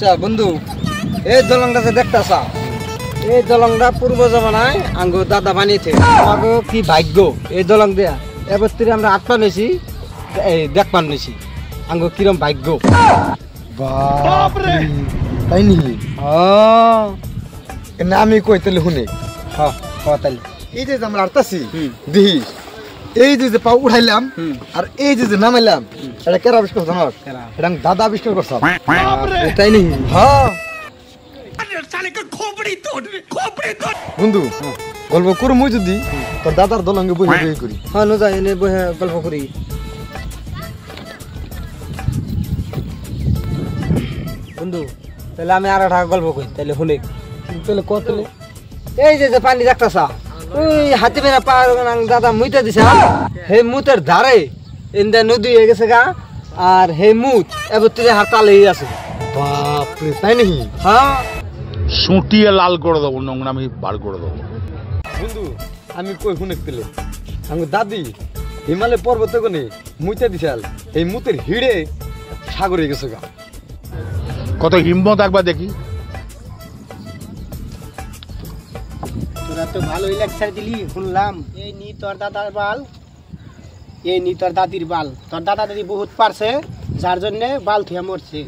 আচ্ছা বন্ধু, এই দলংটা দেখতেছা, এই দলংটা পূর্ব জমানায় আঙ্গো দাদা বানিয়েছে। আমাকে কি ভাগ্য এই দলং দেয়া। এবার থেকে আমরা আটপা নিয়েছি, দেখপান নিয়েছি। আঙ্গো কিরম ভাগ্য। তাই নি না আমি কই তাহলে শুনে তাহলে এই যে আমরা আরতাছি দিহি এই যে পা উঠাইলাম আর এই যে নামাইলাম এটা কেরা আবিষ্কার জানো? এটা দাদা আবিষ্কার করছ। তাই নি? হ্যাঁ বন্ধু, গল্প করু মুই যদি তোর দাদার দলঙ্গে বই বই করি। হ্যাঁ নো যাই এনে বহে গল্প করি। বন্ধু তাহলে আমি আর একটা গল্প করি, তাহলে শুনে। তাহলে কত এই যে পানি দেখতেছা, ওই হাতি মেরা পার দাদা মুইতে দিছে, হে মুতের ধারে ইন্দা নদী হয়ে গেছে গা। আর হে মুত এবার তুই হাতালে আছে। বাপরে তাই নাকি? হ্যাঁ সুটিয়ে লাল করে দেবো, নোংরামি বার করে দেবো। বন্ধু আমি কই শুনে পেলে আমার দাদি হিমালয় পর্বতে কোনে মুইতে দিছাল, এই মুতের হিড়ে সাগরে গেছে গা। কত হিম্মত একবার দেখি। তোরা তো ভালোই লেকচার দিলি, শুনলাম। এই নি তোর দাদার বাল, এই নি তোর দাদির বাল। তোর দাদা দাদি বহুত পারছে, যার জন্য বাল থুয়া মরছে।